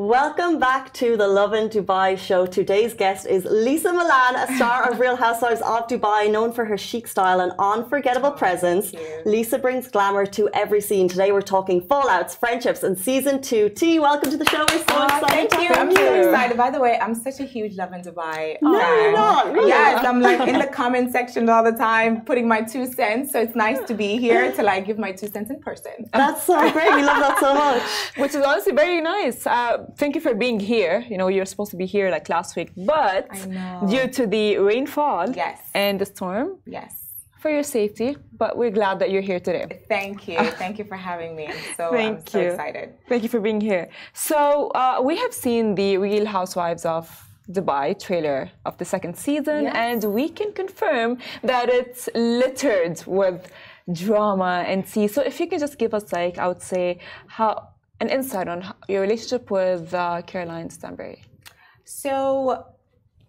Welcome back to the Lovin Dubai show. Today's guest is Lesa Milan, a star of Real Housewives of Dubai, known for her chic style and unforgettable presence. Lesa brings glamour to every scene. Today we're talking fallouts, friendships, and season 2. T, welcome to the show. We're so excited. Thank you. I'm so excited. By the way, I'm such a huge Lovin Dubai No, you're not. Really? Yes, I'm like in the comment section all the time, putting my 2 cents. So it's nice to be here to like give my 2 cents in person. That's so great. We love that so much. Which is honestly very nice. Thank you for being here. You know, you're supposed to be here like last week, but due to the rainfall and the storm, for your safety, but we're glad that you're here today. Thank you. Thank you for having me. I'm so excited. Thank you for being here. So we have seen the Real Housewives of Dubai trailer of the 2nd season, and we can confirm that it's littered with drama and tea. So if you can just give us, like, I would say, an insight on your relationship with Caroline Stanbury. So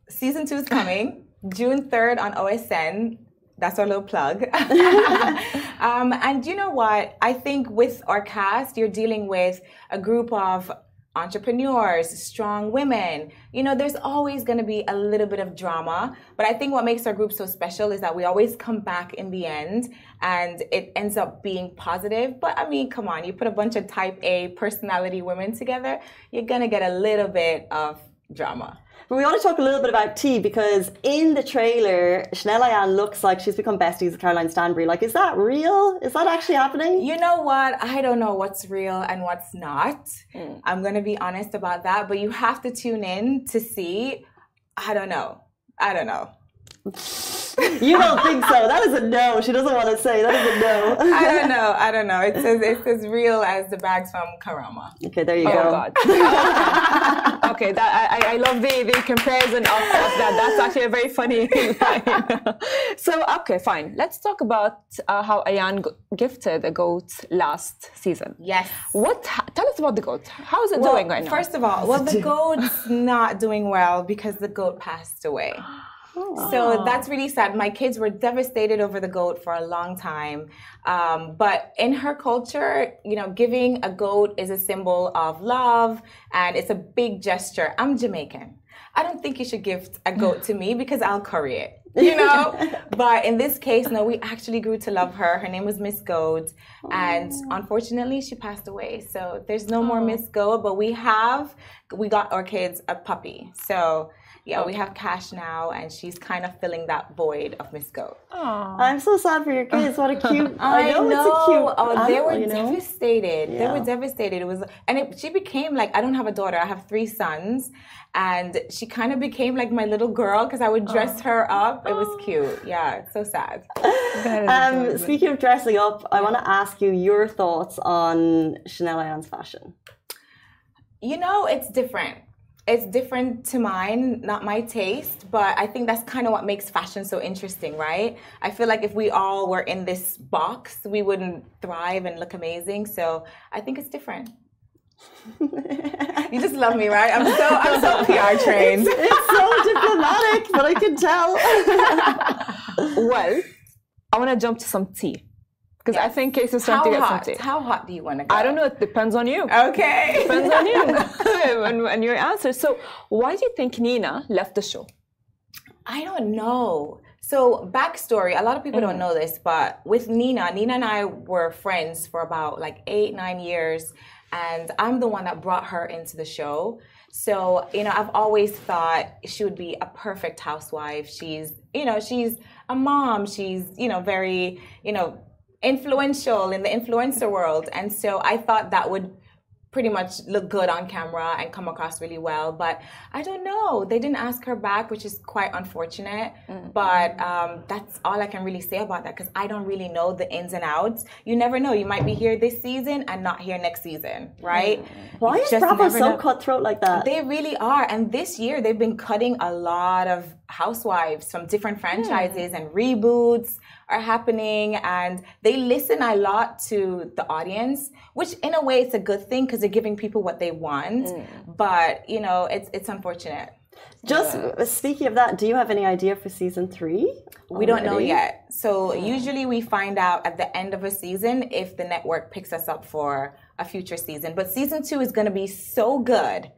season 2 is coming June 3rd on OSN. That's our little plug. And you know what? I think with our cast, you're dealing with a group of entrepreneurs, strong women. You know, there's always going to be a little bit of drama. But I think what makes our group so special is that we always come back in the end and it ends up being positive. But I mean, come on, you put a bunch of type A personality women together, you're going to get a little bit of drama. But we want to talk a little bit about tea, because in the trailer, Chanel Ayan looks like she's become besties with Caroline Stanbury. Like, is that real? Is that actually happening? You know what? I don't know what's real and what's not. I'm going to be honest about that. But you have to tune in to see. I don't know. You don't think so? That is a no. She doesn't want to say. That is a no. I don't know. It's as real as the bags from Karama. Okay, there you go. God. Okay, I love the comparison of that. That's actually a very funny line. So, okay, fine. Let's talk about how Ayan gifted a goat last season. Yes. Tell us about the goat. How is it doing right now? First of all, the goat's not doing well because the goat passed away. So that's really sad. My kids were devastated over the goat for a long time. But in her culture, you know, giving a goat is a symbol of love and it's a big gesture. I'm Jamaican. I don't think you should gift a goat to me because I'll curry it, you know? But in this case, no, we actually grew to love her. Her name was Miss Goat. And unfortunately, she passed away. So there's no more Miss Goat, but we got our kids a puppy. So yeah, we have Cash now, and she's kind of filling that void of Miss Goat. I'm so sad for your kids. What a cute! I know. It's a cute. Oh, they were devastated. They were devastated. It was, she became like, I don't have a daughter. I have 3 sons, and she kind of became like my little girl because I would dress her up. It was cute. Yeah, it's so sad. Speaking of dressing up, I want to ask you your thoughts on Chanel Ayan's fashion. You know, it's different. It's different to mine, not my taste, but I think that's kind of what makes fashion so interesting, right? I feel like if we all were in this box, we wouldn't thrive and look amazing. So I think it's different. You just love me, right? I'm so PR trained. It's so diplomatic, but I can tell. Well, I want to jump to some tea. Because I think Case is trying to get some tea. How hot do you want to go? I don't know. It depends on you. Okay. Depends on you and your answer. So why do you think Nina left the show? I don't know. So backstory, a lot of people don't know this, but with Nina and I were friends for about like 8-9 years. And I'm the one that brought her into the show. So, you know, I've always thought she would be a perfect housewife. She's a mom. She's, very, influential in the influencer world. And so I thought that would pretty much look good on camera and come across really well. But I don't know. They didn't ask her back, which is quite unfortunate. But that's all I can really say about that because I don't really know the ins and outs. You never know. You might be here this season and not here next season, right? Why is Bravo so cutthroat like that? They really are. And this year, they've been cutting a lot of housewives from different franchises and reboots are happening. And they listen a lot to the audience, which in a way it's a good thing because they're giving people what they want. But, it's unfortunate. Just speaking of that, do you have any idea for season 3? We don't know yet. So usually we find out at the end of a season if the network picks us up for a future season. But season 2 is going to be so good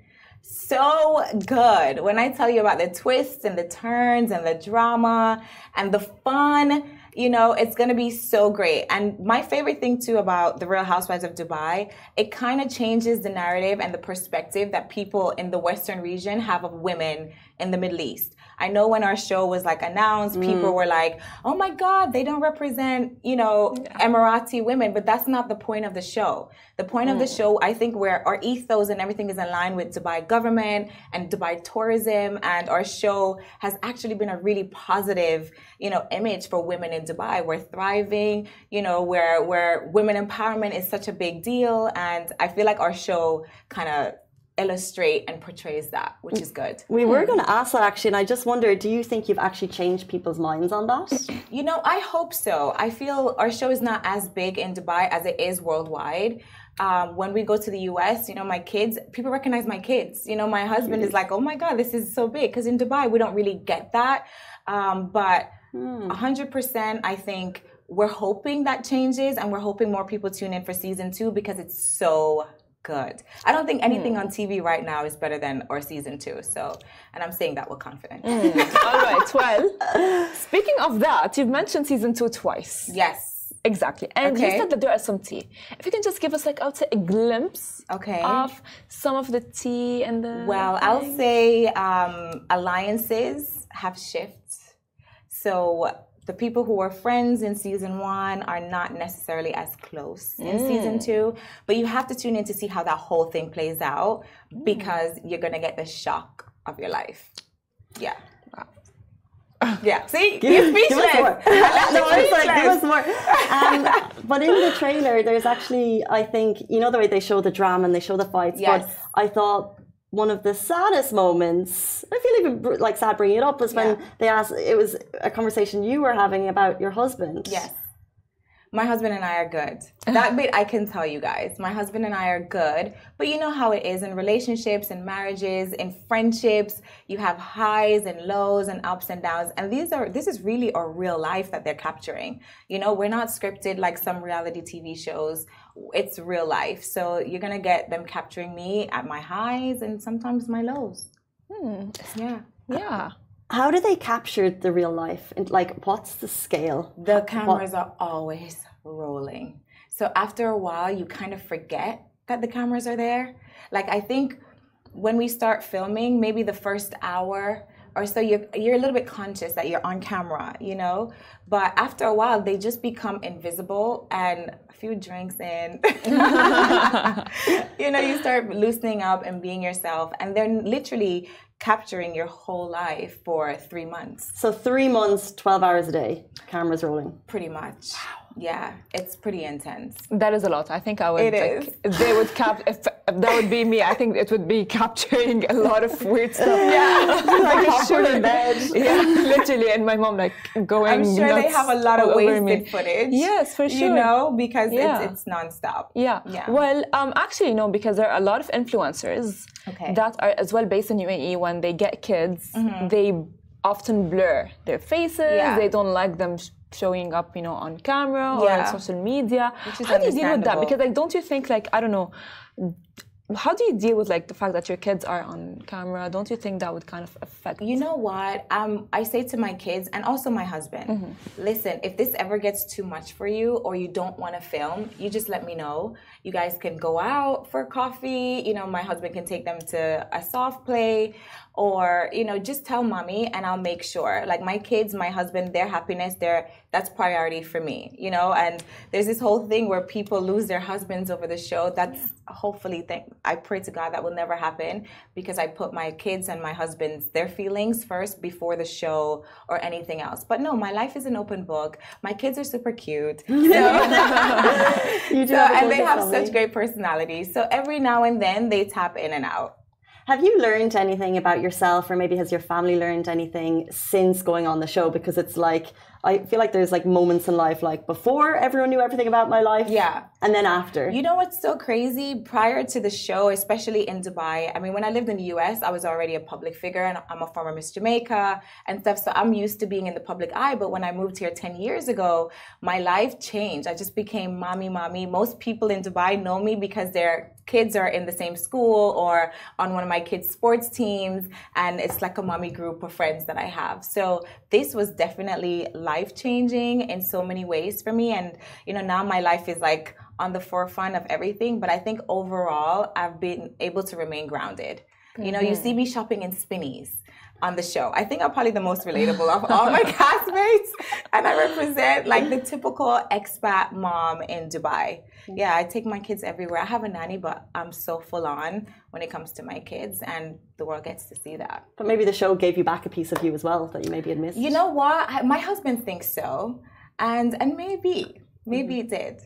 So good. When I tell you about the twists and the turns and the drama and the fun, you know, it's going to be so great. And my favorite thing too about the Real Housewives of Dubai, it kind of changes the narrative and the perspective that people in the Western region have of women in the Middle East. I know when our show was like announced, people were like, oh my God, they don't represent, you know, Emirati women, but that's not the point of the show. The point of the show, I think, where our ethos and everything is in line with Dubai government and Dubai tourism, and our show has actually been a really positive, you know, image for women in Dubai. We're thriving, you know, where women empowerment is such a big deal, and I feel like our show kind of illustrate and portrays that, which is good. We were going to ask that actually, and I just wonder, do you think you've actually changed people's minds on that? You know, I hope so. I feel our show is not as big in Dubai as it is worldwide. When we go to the US, you know, my kids, people recognize my kids. You know, my husband is like, oh my God, this is so big. Because in Dubai, we don't really get that. But 100%, I think we're hoping that changes, and we're hoping more people tune in for season 2 because it's so good. I don't think anything on TV right now is better than our season 2. So, and I'm saying that with confidence. All right. Well, speaking of that, you've mentioned season 2 twice. Yes. Exactly. And you said that there are some tea. If you can just give us, like, I would say a glimpse of some of the tea and the... Well, I'll say alliances have shifted. So the people who were friends in season 1 are not necessarily as close in season 2. But you have to tune in to see how that whole thing plays out, because you're going to get the shock of your life. Yeah. Yeah, see? You're speechless. Give us more. No, I was like, give us more. But in the trailer, there's actually, I think, you know the way they show the drama and they show the fights, but I thought one of the saddest moments, I feel even like sad bringing it up, was when they asked, it was a conversation you were having about your husband. Yes. My husband and I are good. That bit I can tell you guys. My husband and I are good. But you know how it is in relationships and marriages, in friendships. You have highs and lows and ups and downs. And this is really our real life that they're capturing. You know, we're not scripted like some reality TV shows. It's real life. So you're going to get them capturing me at my highs and sometimes my lows. Yeah. Yeah. How do they capture the real life? And like, what's the scale? The cameras are always rolling. So after a while, you kind of forget that the cameras are there. Like, I think when we start filming, maybe the first hour or so, you're a little bit conscious that you're on camera, you know? But after a while, they just become invisible, and a few drinks in, you know, you start loosening up and being yourself. And they're literally capturing your whole life for 3 months. So 3 months, 12 hours a day, cameras rolling. Pretty much. Wow. Yeah, it's pretty intense. That is a lot. I think I would. It is. If they would if that would be me, I think it would be capturing a lot of weird stuff. Yeah, like awkward in bed. Yeah, literally, and my mom like going. I'm sure they have a lot of wasted footage. Yes, for sure. You know, because it's nonstop. Yeah. Well, actually, you know, because there are a lot of influencers that are as well based in UAE. When they get kids, they often blur their faces. They don't like them showing up, you know, on camera or on social media. How do you deal with that? Because, like, don't you think, like, I don't know, how do you deal with, like, the fact that your kids are on camera? Don't you think that would kind of affect? You know what? I say to my kids and also my husband, listen, if this ever gets too much for you or you don't want to film, you just let me know. You guys can go out for coffee. You know, my husband can take them to a soft play, or, you know, just tell mommy and I'll make sure. Like, my kids, my husband, their happiness, that's priority for me, you know? And there's this whole thing where people lose their husbands over the show. That's hopefully, I pray to God that will never happen, because I put my kids and my husband's, their feelings first before the show or anything else. But no, my life is an open book. My kids are super cute. So, and they have such great personalities. So every now and then they tap in and out. Have you learned anything about yourself, or maybe has your family learned anything since going on the show? Because it's like, I feel like there's like moments in life, like before everyone knew everything about my life. Yeah. And then after. You know what's so crazy? Prior to the show, especially in Dubai, I mean, when I lived in the US, I was already a public figure, and I'm a former Miss Jamaica and stuff. So I'm used to being in the public eye. But when I moved here 10 years ago, my life changed. I just became mommy. Most people in Dubai know me because they're kids are in the same school or on one of my kids' sports teams, and it's like a mommy group of friends that I have. So this was definitely life-changing in so many ways for me. And, you know, now my life is like on the forefront of everything. But I think overall, I've been able to remain grounded. You know, you see me shopping in Spinneys on the show. I think I'm probably the most relatable of all my castmates, and I represent like the typical expat mom in Dubai. Yeah, I take my kids everywhere. I have a nanny, but I'm so full on when it comes to my kids, and the world gets to see that. But maybe the show gave you back a piece of you as well that you maybe had missed. You know what? My husband thinks so, and maybe it did.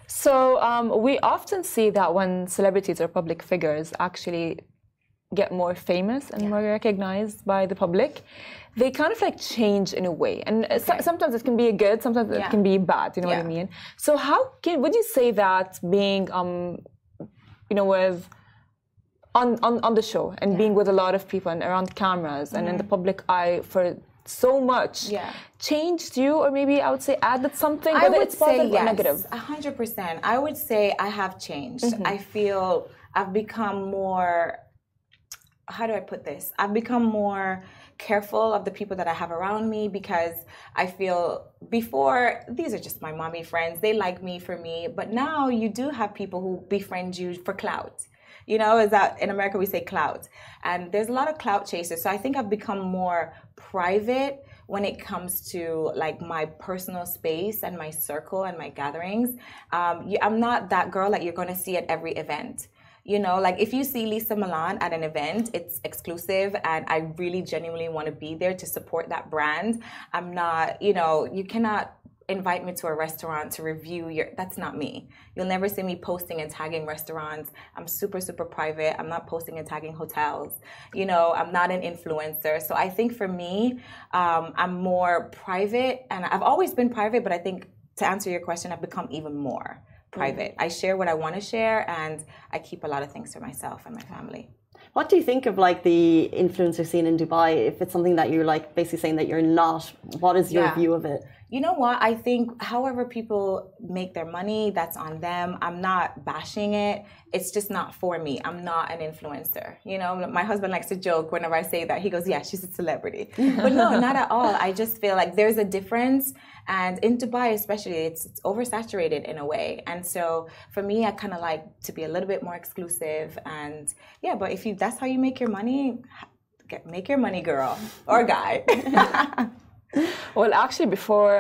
So we often see that when celebrities or public figures actually get more famous and more recognized by the public, they kind of like change in a way, and sometimes it can be good, sometimes it can be bad, you know what I mean? So would you say that being you know, with on the show and being with a lot of people and around cameras and in the public eye for so much changed you, or maybe I would say added something, whether it's positive or negative? 100%. I would say I have changed. I feel I've become more, how do I put this? I've become more careful of the people that I have around me, because I feel before, these are just my mommy friends. They like me for me. But now you do have people who befriend you for clout. You know, is that in America we say clout. And there's a lot of clout chasers. So I think I've become more private when it comes to like my personal space and my circle and my gatherings. I'm not that girl that you're going to see at every event. You know, like if you see Lesa Milan at an event, it's exclusive, and I really genuinely want to be there to support that brand. I'm not, you know, you cannot invite me to a restaurant to review that's not me. You'll never see me posting and tagging restaurants. I'm super, super private. I'm not posting and tagging hotels. You know, I'm not an influencer. So I think for me, I'm more private, and I've always been private, but I think to answer your question, I've become even more private. I share what I want to share, and I keep a lot of things for myself and my family. What do you think of like the influencer scene in Dubai? If it's something that you're like basically saying that you're not, what is your view of it? You know what? I think however people make their money, that's on them. I'm not bashing it. It's just not for me. I'm not an influencer. You know, my husband likes to joke whenever I say that. He goes, yeah, she's a celebrity. But no, not at all. I just feel like there's a difference. And in Dubai especially, it's oversaturated in a way. And so for me, I kind of like to be a little bit more exclusive. And yeah, but if that's how you make your money, make your money, girl or guy. Well, actually, before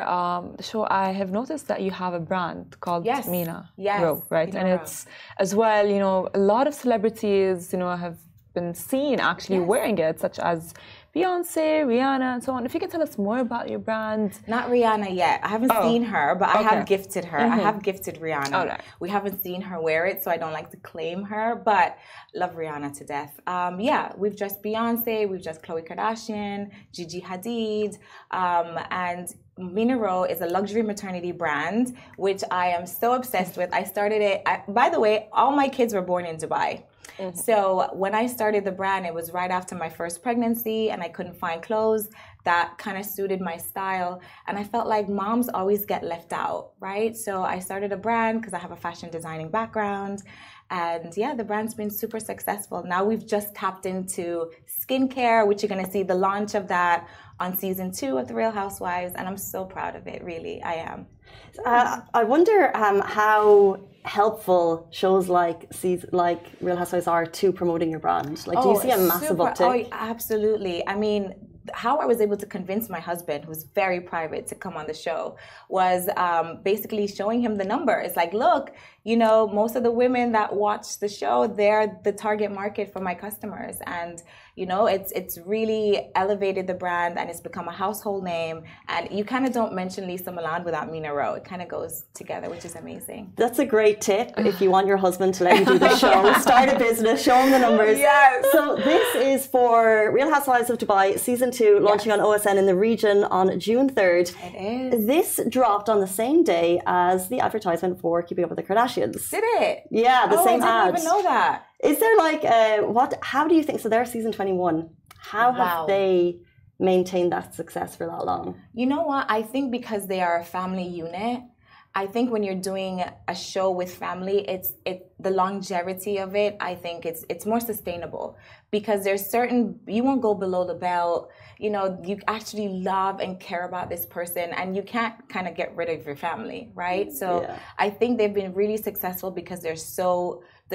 the show, I have noticed that you have a brand called Mina Row, right? And it's as well, you know, a lot of celebrities, you know, have been seen actually wearing it, such as Beyonce, Rihanna, and so on. If you can tell us more about your brand. Not Rihanna yet. I haven't seen her, but I have gifted her. I have gifted Rihanna. We haven't seen her wear it, so I don't like to claim her, but love Rihanna to death. Yeah, we've dressed Beyonce, we've dressed Khloe Kardashian, Gigi Hadid, and Mina Row is a luxury maternity brand, which I am so obsessed with. I started it, by the way, all my kids were born in Dubai. So when I started the brand, it was right after my first pregnancy, and I couldn't find clothes that kind of suited my style. And I felt like moms always get left out, right? So I started a brand because I have a fashion designing background. And yeah, the brand's been super successful. Now we've just tapped into skincare, which you're going to see the launch of that on season 2 of The Real Housewives. And I'm so proud of it, really. I am. I wonder how helpful shows like Real Housewives are to promoting your brand. Like, do you see a massive uptick? Oh, absolutely. I mean, how I was able to convince my husband, who's very private, to come on the show was basically showing him the number. It's like, look, you know, most of the women that watch the show, they're the target market for my customers. And, you know, it's really elevated the brand, and it's become a household name. And you kind of don't mention Lesa Milan without Mina Row. It kind of goes together, which is amazing. That's a great tip if you want your husband to let you do the show. Start a business, show him the numbers. Yes. So this is for Real Housewives of Dubai, season 2, launching on OSN in the region on June 3rd. It is. This dropped on the same day as the advertisement for Keeping Up with the Kardashians. Did it? Yeah, the same ad. I didn't even know that. Is there like how do you think, so they're season 21, how have they maintained that success for that long? You know what, I think because they are a family unit, I think when you're doing a show with family, the longevity of it, I think it's more sustainable because there's you won't go below the belt. You know, you actually love and care about this person and you can't kind of get rid of your family, right? So I think they've been really successful because they're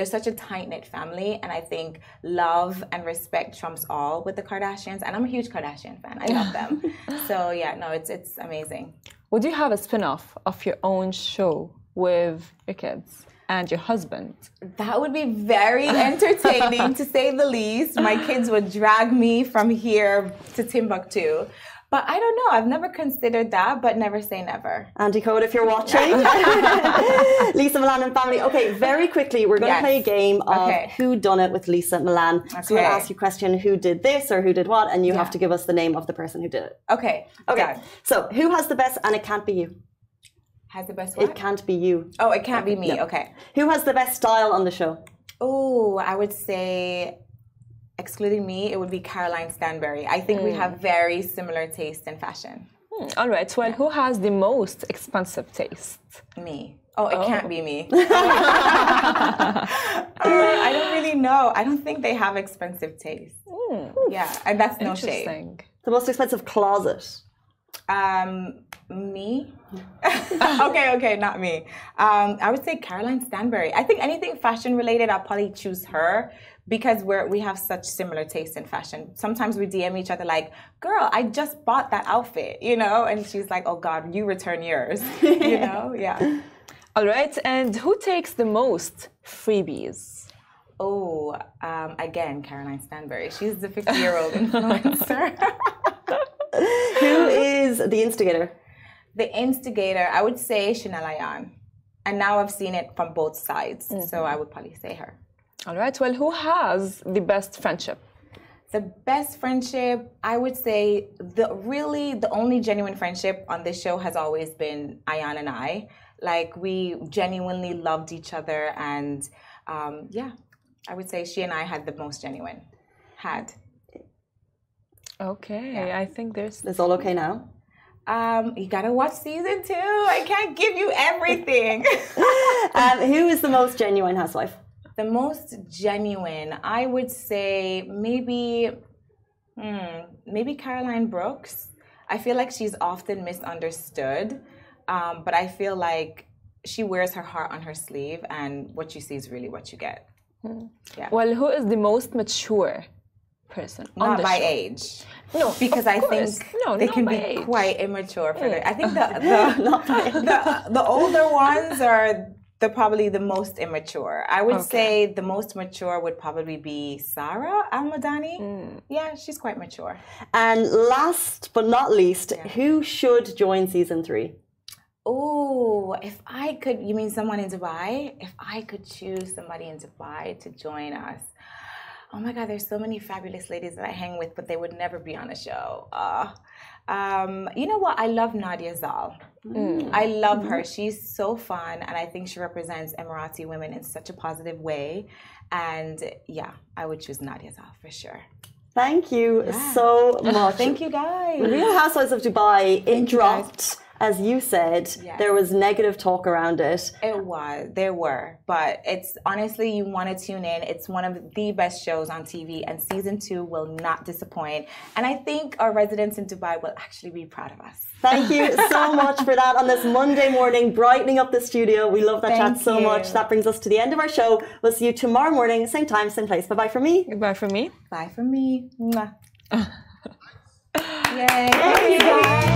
such a tight-knit family, and I think love and respect trumps all with the Kardashians, and I'm a huge Kardashian fan. I love them. So yeah, no, it's amazing. Would you have a spin-off of your own show with your kids and your husband? That would be very entertaining, to say the least. My kids would drag me from here to Timbuktu. But I don't know. I've never considered that, but never say never. Auntie Code, if you're watching. Lesa, Milan and family. Okay, very quickly, we're going to play a game of Who Done It with Lesa, Milan. So we'll ask you a question, who did this or who did what, and you have to give us the name of the person who did it. Okay. Okay. So who has the best, and it can't be you. Has the best what? It can't be you. Oh, it can't be me. No. Okay. Who has the best style on the show? Oh, I would say, excluding me, it would be Caroline Stanbury. I think we have very similar taste in fashion. All right. Well, who has the most expensive taste? Me. Oh, it can't be me. I don't really know. I don't think they have expensive taste. Yeah, and that's no shade. The most expensive closet? Me? Okay, not me. I would say Caroline Stanbury. I think anything fashion related, I'll probably choose her because we have such similar taste in fashion. Sometimes we DM each other like, girl, I just bought that outfit, you know? And she's like, oh God, you return yours, you know? Yeah. All right. And who takes the most freebies? Oh, again, Caroline Stanbury. She's the 50-year-old influencer. Who is the instigator? The instigator, I would say Chanel Ayan. And now I've seen it from both sides. So I would probably say her. All right. Well, who has the best friendship? The best friendship, I would say the only genuine friendship on this show has always been Ayan and I. Like, we genuinely loved each other. And I would say she and I had the most genuine. Okay, I think It's all okay now? You gotta watch season 2. I can't give you everything. Who is the most genuine housewife? The most genuine, I would say maybe Caroline Brooks. I feel like she's often misunderstood, but I feel like she wears her heart on her sleeve, and what you see is really what you get. Yeah. Well, who is the most mature person on not the by show? age? No, because I think they can be quite immature for that. I think the older ones are probably the most immature. I would say the most mature would probably be Sarah Al-Madani. Yeah, she's quite mature. And last but not least, who should join season 3? Oh, if I could, you mean someone in Dubai? If I could choose somebody in Dubai to join us. Oh my God, there's so many fabulous ladies that I hang with, but they would never be on a show. You know what? I love Nadia Zal. I love her. She's so fun, and I think she represents Emirati women in such a positive way. And yeah, I would choose Nadia Zal for sure. Thank you so much. Thank you, guys. Real Housewives of Dubai, it dropped. As you said, there was negative talk around it. There were. But it's honestly, you want to tune in. It's one of the best shows on TV, and season 2 will not disappoint. And I think our residents in Dubai will actually be proud of us. Thank you so much for that on this Monday morning, brightening up the studio. We love that chat so much. That brings us to the end of our show. We'll see you tomorrow morning, same time, same place. Bye-bye from me. Goodbye from me. Bye from me. Mwah. Yay.